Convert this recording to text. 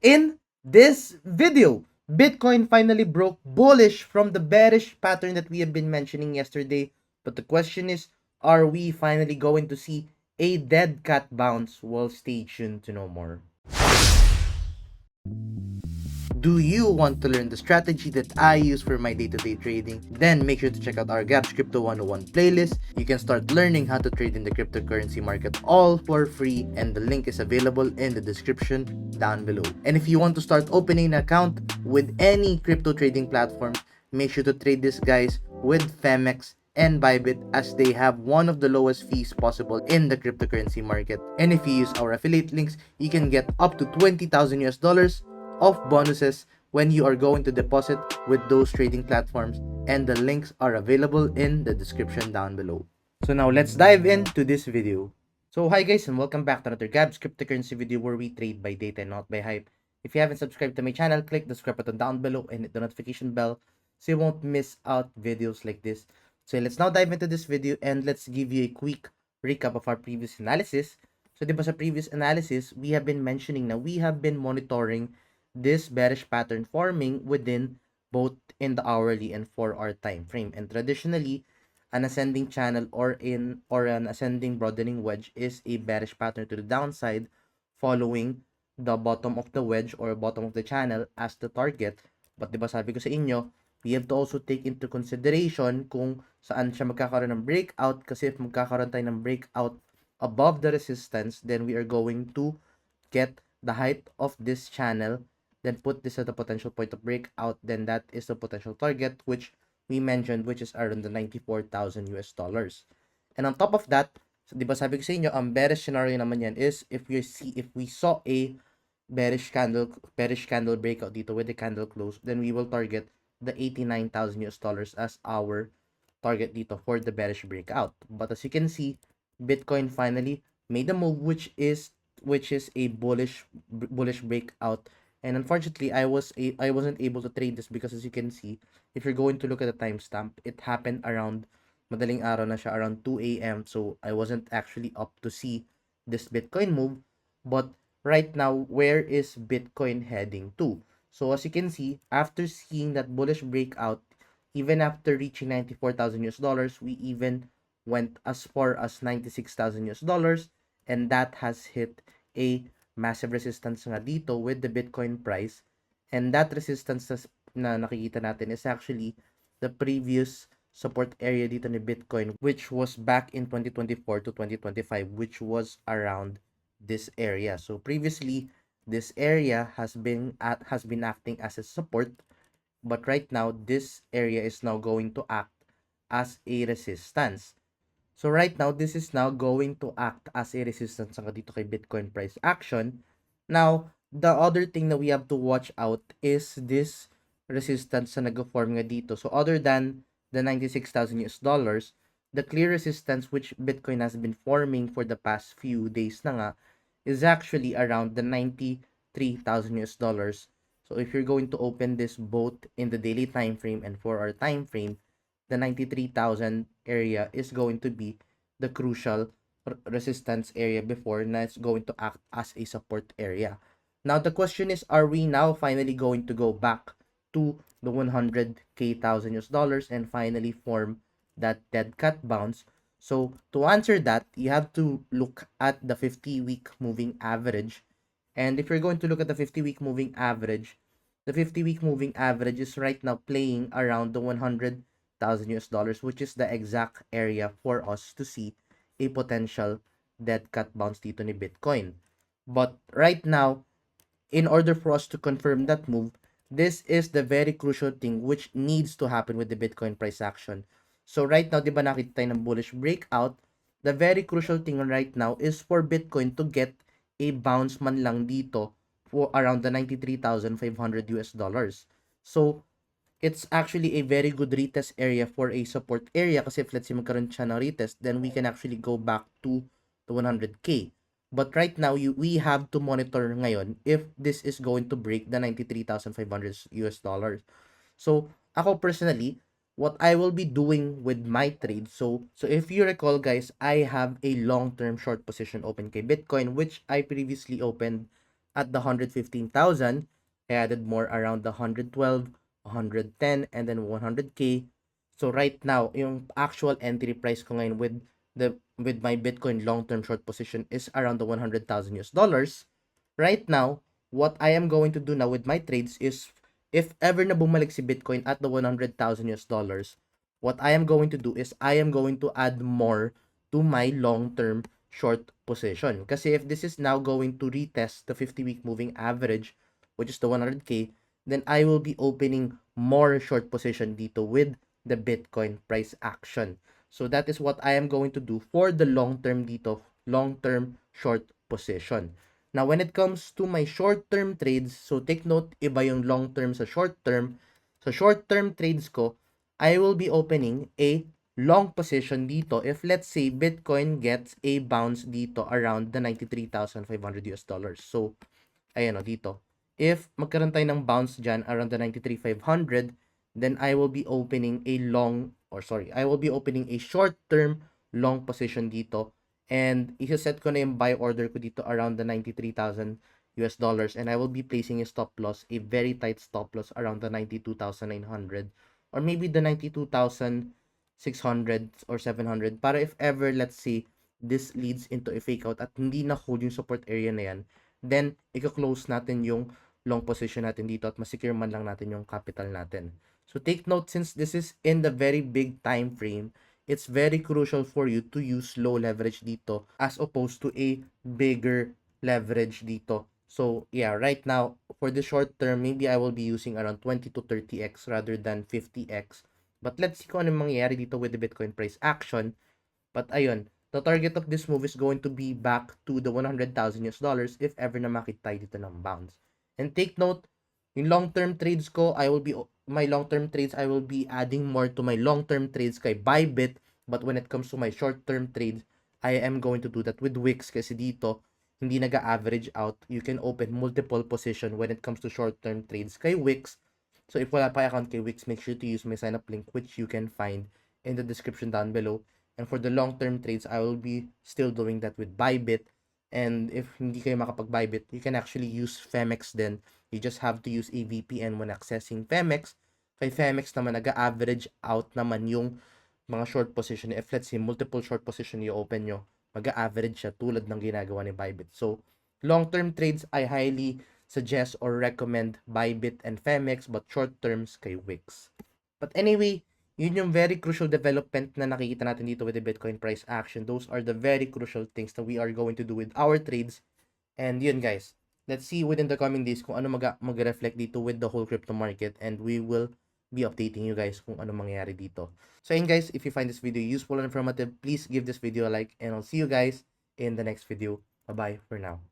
In this video, Bitcoin finally broke bullish from the bearish pattern that we have been mentioning yesterday. But the question is, are we finally going to see a dead cat bounce? Well, stay tuned to know more. Do you want to learn the strategy that I use for my day-to-day trading? Then make sure to check out our Gaps Crypto 101 playlist. You can start learning how to trade in the cryptocurrency market all for free, and the link is available in the description down below. And if you want to start opening an account with any crypto trading platform, make sure to trade this guys with Femex and Bybit, as they have one of the lowest fees possible in the cryptocurrency market. And if you use our affiliate links, you can get up to 20,000 US dollars of bonuses when you are going to deposit with those trading platforms, and the links are available in the description down below. So now let's dive into this video. So hi guys, and welcome back to another Gabs cryptocurrency video where we trade by data and not by hype. If you haven't subscribed to my channel, click the subscribe button down below and hit the notification bell so you won't miss out videos like this. So let's now dive into this video and let's give you a quick recap of our previous analysis. So diba sa previous analysis, we have been mentioning na we have been monitoring this bearish pattern forming within both in the hourly and 4-hour time frame. And traditionally, an ascending channel or an ascending broadening wedge is a bearish pattern to the downside, following the bottom of the wedge or bottom of the channel as the target. But diba sabi ko sa inyo, we have to also take into consideration kung saan siya magkakaroon ng breakout, kasi if magkakaroon tayo ng breakout above the resistance, then we are going to get the height of this channel, then put this at the potential point of breakout, then that is the potential target which we mentioned, which is around the 94,000 US dollars. And on top of that, so, di ba sabi ko sa inyo, ang bearish scenario naman yan is if we saw a bearish candle breakout dito with the candle close, then we will target the 89,000 US dollars as our target dito for the bearish breakout. But as you can see, Bitcoin finally made a move which is a bullish breakout. And unfortunately, I wasn't able to trade this because, as you can see, if you're going to look at the timestamp, it happened around madaling araw na siya, around 2 a.m. So I wasn't actually up to see this Bitcoin move. But right now, where is Bitcoin heading to? So as you can see, after seeing that bullish breakout, even after reaching 94,000 US dollars, we even went as far as 96,000 US dollars, and that has hit a massive resistance nga dito with the Bitcoin price. And that resistance na nakikita natin is actually the previous support area dito ni Bitcoin, which was back in 2024 to 2025, which was around this area. So previously, this area has been acting as a support, but right now this area is now going to act as a resistance. So right now, this is now going to act as a resistance nga dito kay Bitcoin price action. Now, the other thing that we have to watch out is this resistance na nag-form nga dito. So other than the 96,000 US dollars, the clear resistance which Bitcoin has been forming for the past few days na nga is actually around the 93,000 US dollars. So if you're going to open this both in the daily time frame and 4-hour time frame, the 93,000 area is going to be the crucial resistance area before na it's going to act as a support area. Now the question is, are we now finally going to go back to the 100k thousand US dollars and finally form that dead cat bounce? So to answer that, you have to look at the 50-week moving average. And if you're going to look at the 50-week moving average, the 50-week moving average is right now playing around the 100,000 US dollars, which is the exact area for us to see a potential dead cat bounce dito ni Bitcoin. But right now, in order for us to confirm that move, this is the very crucial thing which needs to happen with the Bitcoin price action. So right now, di ba nakita tayo ng bullish breakout? The very crucial thing right now is for Bitcoin to get a bounce man lang dito for around the 93,500 US dollars. So it's actually a very good retest area for a support area, kasi if let's say magkaroon siya ng retest, then we can actually go back to the 100k. But right now, we have to monitor ngayon if this is going to break the 93,500 US dollars. So ako personally, what I will be doing with my trade, so if you recall guys, I have a long-term short position open kay Bitcoin, which I previously opened at the 115,000. I added more around the 112, 110, and then 100k. So right now, yung actual entry price ko ngayon with my Bitcoin long-term short position is around the 100,000 US dollars. Right now, what I am going to do now with my trades is if ever na bumalik si Bitcoin at the 100,000 US dollars, what I am going to do is I am going to add more to my long-term short position. Kasi if this is now going to retest the 50-week moving average, which is the 100k, then I will be opening more short position dito with the Bitcoin price action. So that is what I am going to do for the long-term dito, long-term short position. Now, when it comes to my short-term trades, so take note, iba yung long-term sa short-term. Sa short-term trades ko, I will be opening a long position dito if let's say Bitcoin gets a bounce dito around the 93,500 US dollars. So, ayan o, dito. If magkaroon tayo ng bounce dyan around the 93,500, then I will be opening a I will be opening a short-term long position dito. And isa-set ko na yung buy order ko dito around the 93,000 US dollars. And I will be placing a stop loss, a very tight stop loss around the 92,900 or maybe the 92,600 or 700 para if ever, let's say, this leads into a fake out at hindi na hold yung support area na yan, then i-close natin yung long position natin dito at masecure man lang natin yung capital natin. So take note, since this is in the very big time frame, it's very crucial for you to use low leverage dito as opposed to a bigger leverage dito. So yeah, right now, for the short term, maybe I will be using around 20 to 30x rather than 50x. But let's see kung ano mangyayari dito with the Bitcoin price action. But ayun, the target of this move is going to be back to the 100,000 US dollars if ever na makita dito ng bounce. And take note, yung long-term trades ko, I will be adding more to my long-term trades kay Bybit. But when it comes to my short-term trades, I am going to do that with Wix kasi dito, hindi nag-average out. You can open multiple position when it comes to short-term trades kay Wix. So if wala pa account kay Wix, make sure to use my sign-up link which you can find in the description down below. And for the long-term trades, I will be still doing that with Bybit. And if hindi kayo makapag-Bybit, you can actually use Femex then. You just have to use a VPN when accessing Femex. Kay Femex naman, nag-average out naman yung mga short position. If let's say, multiple short position you open nyo, mag-average siya tulad ng ginagawa ni Bybit. So, long-term trades, I highly suggest or recommend Bybit and Femex, but short terms kay Wix. But anyway, yun yung very crucial development na nakikita natin dito with the Bitcoin price action. Those are the very crucial things that we are going to do with our trades. And yun guys, let's see within the coming days kung ano mag-reflect dito with the whole crypto market, and we will be updating you guys kung ano mangyayari dito. So yun guys, if you find this video useful and informative, please give this video a like, and I'll see you guys in the next video. Bye-bye for now.